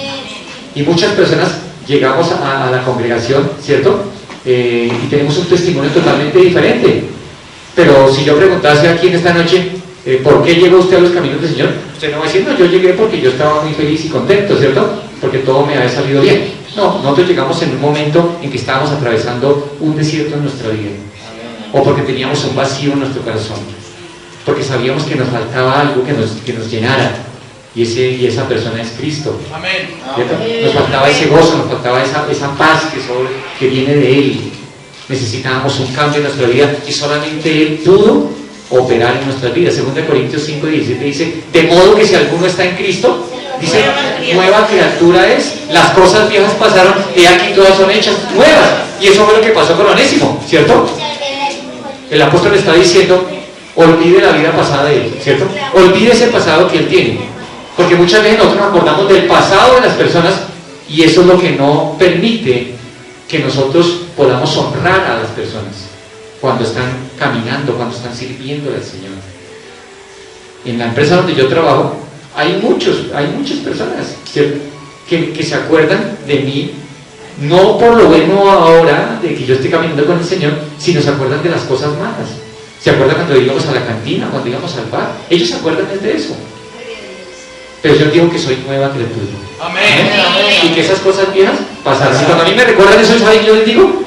Y muchas personas llegamos a la congregación, ¿cierto? Y tenemos un testimonio totalmente diferente. Pero si yo preguntase aquí en esta noche, ¿por qué llegó usted a los caminos del Señor? Usted no va a decir, no, yo llegué porque yo estaba muy feliz y contento, ¿cierto? Porque todo me había salido bien. No, nosotros llegamos en un momento en que estábamos atravesando un desierto en nuestra vida. O porque teníamos un vacío en nuestro corazón. Porque sabíamos que nos faltaba algo que nos llenara. Y esa persona es Cristo. Amén. ¿Cierto? Nos faltaba ese gozo, nos faltaba esa paz que viene de Él. Necesitábamos un cambio en nuestra vida y solamente Él pudo operar en nuestras vidas. 2 Corintios 5:17 dice, de modo que si alguno está en Cristo, dice, nueva criatura es, las cosas viejas pasaron y aquí todas son hechas nuevas. Y eso fue lo que pasó con Onésimo, ¿cierto? El apóstol está diciendo, olvide la vida pasada de él, ¿cierto? Olvide ese pasado que él tiene. Porque muchas veces nosotros nos acordamos del pasado de las personas y eso es lo que no permite que nosotros podamos honrar a las personas cuando están caminando, cuando están sirviendo al Señor. En la empresa donde yo trabajo hay muchas personas, ¿cierto? que se acuerdan de mí, no por lo bueno ahora de que yo esté caminando con el Señor, sino se acuerdan de las cosas malas. Se acuerdan cuando íbamos a la cantina, cuando íbamos al bar, ellos se acuerdan de eso. Pero yo digo que soy nueva criatura. Amén. Y que esas cosas viejas pasaron. Y cuando a mí me recuerdan eso, ¿saben qué yo les digo?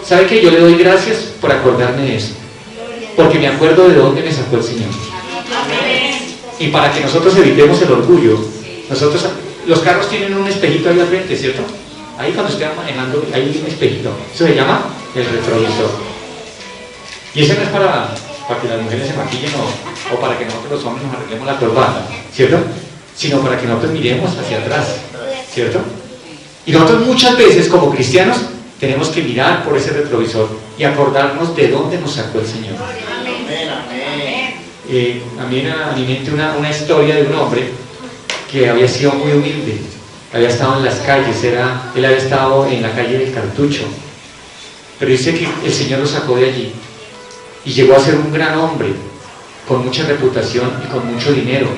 ¿Sabe qué? Yo le doy gracias por acordarme de eso. Porque me acuerdo de dónde me sacó el Señor. Y para que nosotros evitemos el orgullo, los carros tienen un espejito ahí al frente, ¿cierto? Ahí cuando usted va manejando, hay un espejito. Eso se llama el retrovisor. Y ese no es para que las mujeres se maquillen o para que nosotros los hombres nos arreglemos la corbata, ¿cierto? Sino para que nosotros miremos hacia atrás, ¿cierto? Y nosotros muchas veces como cristianos tenemos que mirar por ese retrovisor y acordarnos de dónde nos sacó el Señor. A mí me mente una historia de un hombre que había sido muy humilde, había estado en las calles, él había estado en la calle del Cartucho, pero dice que el Señor lo sacó de allí y llegó a ser un gran hombre con mucha reputación y con mucho dinero.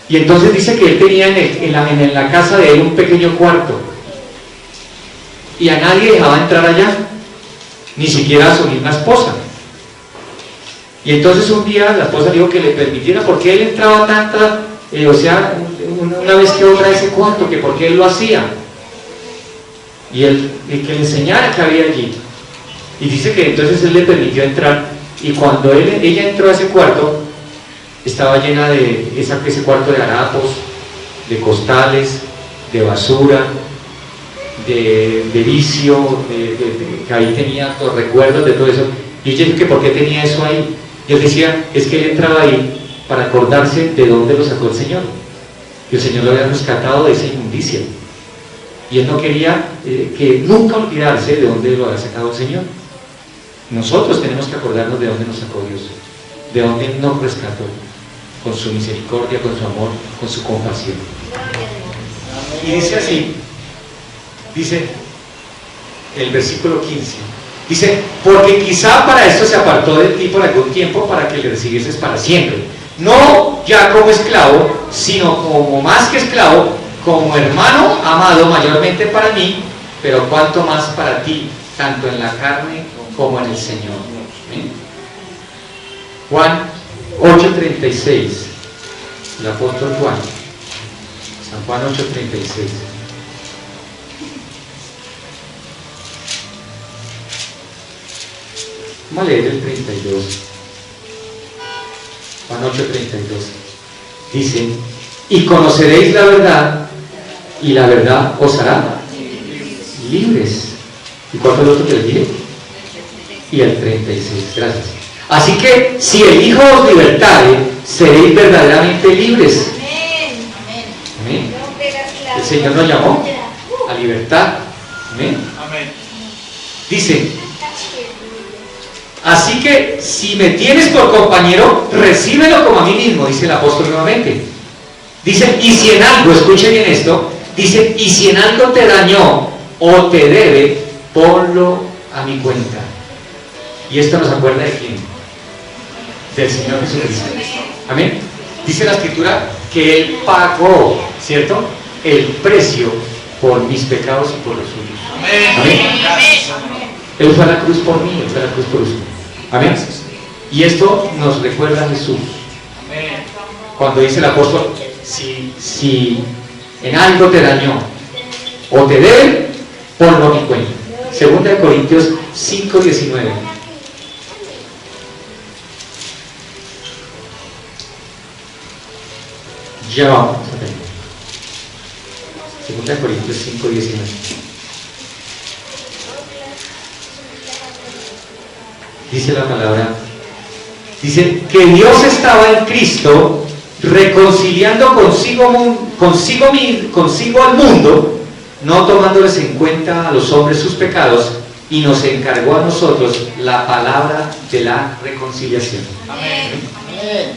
Y entonces dice que él tenía en la casa de él un pequeño cuarto y a nadie dejaba entrar allá, ni siquiera a su misma esposa. Y entonces un día la esposa dijo que le permitiera, porque él entraba una vez que otra a ese cuarto, que porque él lo hacía, y que le enseñara que había allí. Y dice que entonces él le permitió entrar, y cuando ella entró a ese cuarto, estaba llena de ese cuarto de harapos, de costales, de basura, de vicio, que ahí tenía los recuerdos de todo eso. Y ella dijo que por qué tenía eso ahí. Y él decía, es que él entraba ahí para acordarse de dónde lo sacó el Señor. Y el Señor lo había rescatado de esa inmundicia. Y él no quería que nunca olvidarse de dónde lo había sacado el Señor. Nosotros tenemos que acordarnos de dónde nos sacó Dios, de dónde nos rescató, con su misericordia, con su amor, con su compasión. Y dice así, dice el versículo 15, dice, porque quizá para esto se apartó de ti por algún tiempo, para que le recibieses para siempre, no ya como esclavo, sino como más que esclavo, como hermano amado mayormente para mí, pero cuanto más para ti, tanto en la carne como en el Señor. Juan 8:36, el apóstol Juan, San Juan 8:36. Vamos a leer el 32. Juan 8:32. Dice, y conoceréis la verdad, y la verdad os hará libres. ¿Y cuál fue el otro que les dije? Y el 36, gracias. Así que, si el Hijo os libertare, seréis verdaderamente libres. Amén. El Señor nos llamó a libertad. Amén. Amén. Dice, Así que si me tienes por compañero, recíbelo como a mí mismo, dice el apóstol nuevamente. Dice, y si en algo, escuche bien esto, dice, y si en algo te dañó o te debe, ponlo a mi cuenta. Y esto nos acuerda de quién? Del Señor Jesucristo. Amén. Dice la Escritura que Él pagó, ¿cierto?, el precio por mis pecados y por los suyos. Amén. Él fue a la cruz por mí, Él fue a la cruz por usted. Amén. Y esto nos recuerda a Jesús. Cuando dice el apóstol, si en algo te dañó o te debe, ponlo a mi cuenta. 2 Corintios 5:19. Ya vamos a ver. 2 Corintios 5:19. Dice la palabra, dice que Dios estaba en Cristo reconciliando consigo al mundo, no tomándoles en cuenta a los hombres sus pecados, y nos encargó a nosotros la palabra de la reconciliación. Amén.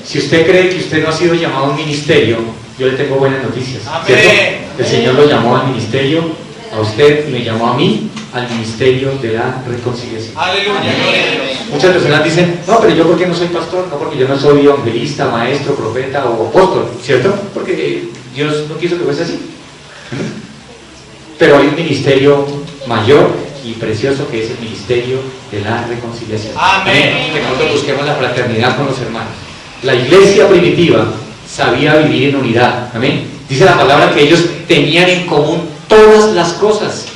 Si usted cree que usted no ha sido llamado a un ministerio, yo le tengo buenas noticias. ¿Cierto? El Señor lo llamó al ministerio, a usted, y me llamó a mí al ministerio de la reconciliación. Aleluya. Muchas personas dicen, no, pero yo porque no soy pastor, no porque yo no soy evangelista, maestro, profeta o apóstol, ¿cierto? Porque Dios no quiso que fuese así. Pero hay un ministerio mayor y precioso que es el ministerio de la reconciliación. Amén. Que nosotros busquemos la fraternidad con los hermanos. La iglesia primitiva sabía vivir en unidad. Amén. Dice la palabra que ellos tenían en común todas las cosas.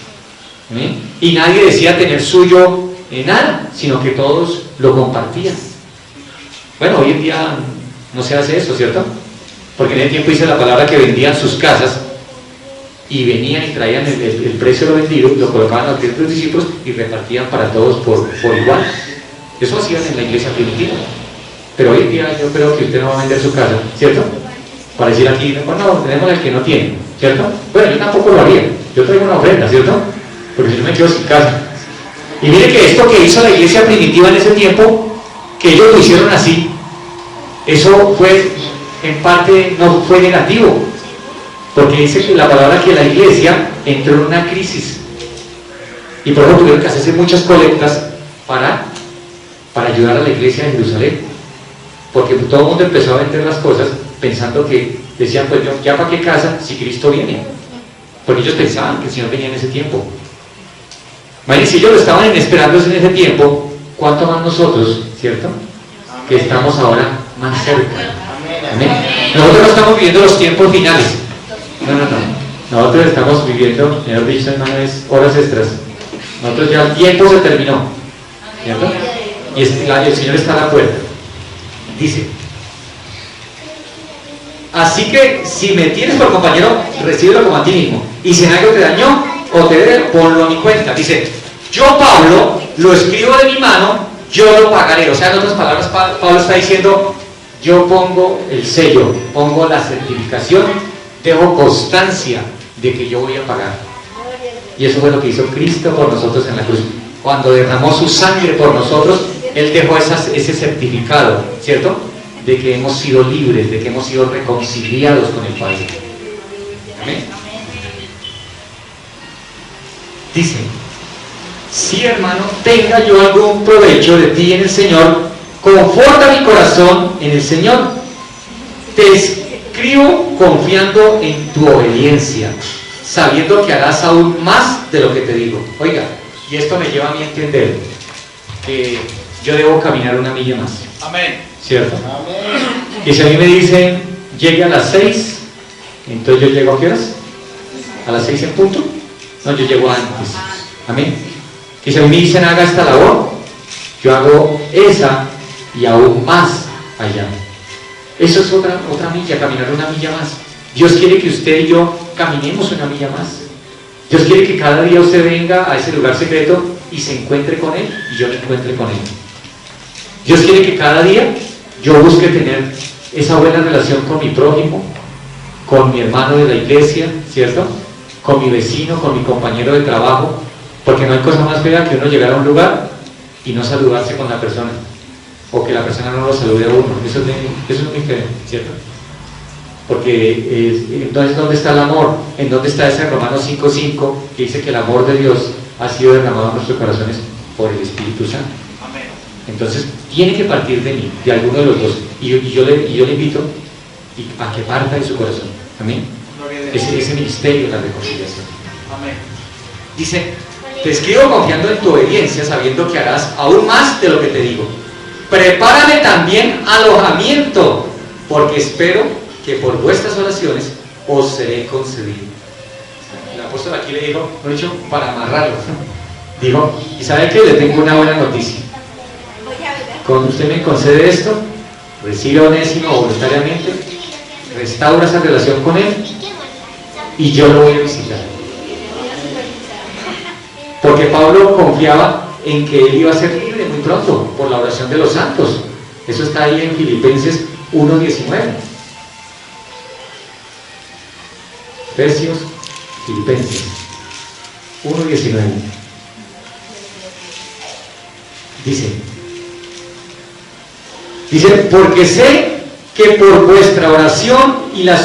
Amén. Y nadie decía tener suyo en nada, sino que todos lo compartían. Bueno, hoy en día no se hace eso, ¿cierto? Porque en el tiempo dice la palabra que vendían sus casas y venían y traían el precio de lo vendido, lo colocaban a los pies de los discípulos y repartían para todos por igual. Eso hacían en la iglesia primitiva. Pero hoy en día yo creo que usted no va a vender su casa, ¿cierto? Para decir aquí, no, tenemos el que no tiene, ¿cierto? Bueno, yo tampoco lo haría. Yo traigo una ofrenda, ¿cierto? Porque si no me quedo sin casa. Y mire que esto que hizo la iglesia primitiva en ese tiempo, que ellos lo hicieron así, eso fue, en parte, no fue negativo. Porque dice que la palabra que la iglesia entró en una crisis. Y por eso tuvieron que hacerse muchas colectas para ayudar a la iglesia de Jerusalén. Porque todo el mundo empezó a vender las cosas pensando que decían, pues yo, ya para qué casa si Cristo viene. Porque ellos pensaban que el Señor venía en ese tiempo. Imagínense, si ellos lo estaban esperando en ese tiempo, ¿cuánto más nosotros, cierto? Que estamos ahora más cerca. Amén. Nosotros no estamos viviendo los tiempos finales. No. Nosotros estamos viviendo, mejor dicho, hermanos, horas extras. Nosotros ya el tiempo se terminó, ¿cierto? Y el Señor está a la puerta. Dice, así que si me tienes por compañero, recíbelo como a ti mismo. Y si en algo te dañó o te debe, ponlo a mi cuenta. Dice, yo Pablo lo escribo de mi mano, yo lo pagaré. O sea, en otras palabras, Pablo está diciendo, yo pongo el sello, pongo la certificación, dejo constancia de que yo voy a pagar. Y eso fue lo que hizo Cristo por nosotros en la cruz. Cuando derramó su sangre por nosotros, Él dejó ese certificado, ¿cierto? De que hemos sido libres, de que hemos sido reconciliados con el Padre. Amén. Dice, sí, hermano, tenga yo algún provecho de ti en el Señor, conforta mi corazón en el Señor. Te escribo confiando en tu obediencia, sabiendo que harás aún más de lo que te digo. Oiga, y esto me lleva a mí a entender que yo debo caminar una milla más. Amén. ¿Cierto? Amén. Y si a mí me dicen, llegue a las 6, entonces yo llego ¿a qué horas? ¿A las 6 en punto? No, yo llego antes. Amén. Y si a mí me dicen, haga esta labor, yo hago esa y aún más allá. Eso es otra milla, caminar una milla más. Dios quiere que usted y yo caminemos una milla más. Dios quiere que cada día usted venga a ese lugar secreto y se encuentre con Él y yo me encuentre con Él. Dios quiere que cada día yo busque tener esa buena relación con mi prójimo, con mi hermano de la iglesia, ¿cierto? Con mi vecino, con mi compañero de trabajo, porque no hay cosa más fea que uno llegar a un lugar y no saludarse con la persona, o que la persona no lo salude a uno. Eso es muy feo, ¿cierto? Porque entonces, ¿dónde está el amor? ¿En dónde está ese Romanos 5:5 que dice que el amor de Dios ha sido derramado en nuestros corazones por el Espíritu Santo? Amén. Entonces, tiene que partir de mí, de alguno de los dos. Y yo le invito a que parta de su corazón. Amén. Ese ministerio de la reconciliación. Amén. Dice: te escribo confiando en tu obediencia, sabiendo que harás aún más de lo que te digo. Prepárame también alojamiento, porque espero que por vuestras oraciones os seré concedido. El apóstol aquí le dijo, lo he dicho para amarrarlo. Dijo, y sabe que le tengo una buena noticia. Cuando usted me concede esto, recibe a Onésimo voluntariamente, restaura esa relación con él y yo lo voy a visitar. Porque Pablo confiaba en que él iba a ser libre muy pronto por la oración de los santos. Eso está ahí en Filipenses 1:19. Efesios, Filipenses 1:19. Dice, porque sé que por vuestra oración y la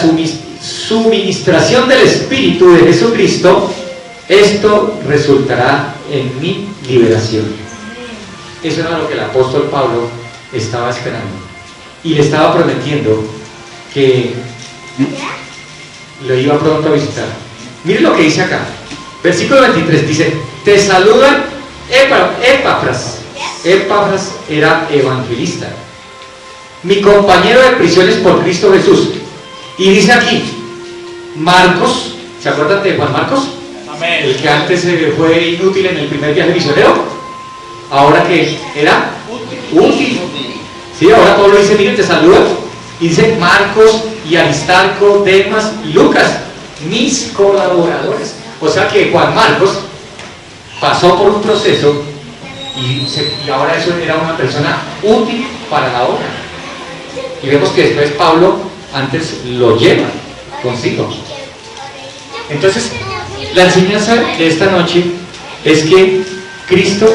suministración del Espíritu de Jesucristo, esto resultará en mi liberación. Eso era lo que el apóstol Pablo estaba esperando. Y le estaba prometiendo que lo iba pronto a visitar. Mire lo que dice acá. Versículo 23 dice, te saludan Epafras. Epafras era evangelista, mi compañero de prisiones por Cristo Jesús. Y dice aquí, Marcos, ¿se acuerdan de Juan Marcos? Amén. El que antes fue inútil en el primer viaje misionero, ahora que era útil. Sí, ahora Pablo dice, miren, te saludan. Y dice Marcos y Aristarco, Demas y Lucas, mis colaboradores. O sea que Juan Marcos pasó por un proceso y ahora eso era una persona útil para la obra. Y vemos que después Pablo antes lo lleva consigo. Entonces, la enseñanza de esta noche es que Cristo,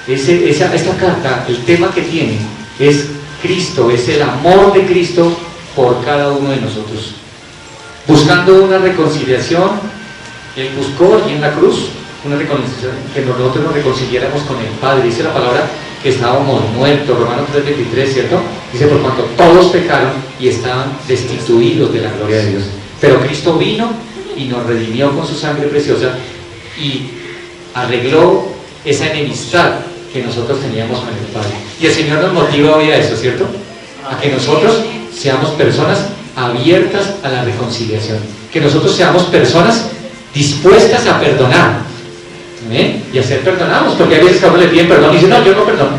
esta carta, el tema que tiene es Cristo, es el amor de Cristo por cada uno de nosotros. Buscando una reconciliación, Él buscó allí en la cruz una reconciliación, que nosotros nos reconciliáramos con el Padre. Dice la palabra que estábamos muertos, Romanos 3:23, ¿cierto? Dice, por cuanto todos pecaron y estaban destituidos de la gloria de Dios. Pero Cristo vino y nos redimió con su sangre preciosa y arregló esa enemistad que nosotros teníamos con el Padre. Y el Señor nos motiva hoy a eso, ¿cierto? A que nosotros seamos personas abiertas a la reconciliación, que nosotros seamos personas dispuestas a perdonar, ¿eh? Y a ser perdonados, porque hay veces que a uno le piden perdón y dice, no, yo no perdono,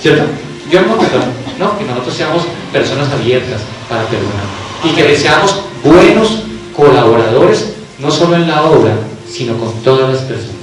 ¿cierto? Yo no perdono. No, que nosotros seamos personas abiertas para perdonar y que seamos buenos colaboradores, no solo en la obra, sino con todas las personas.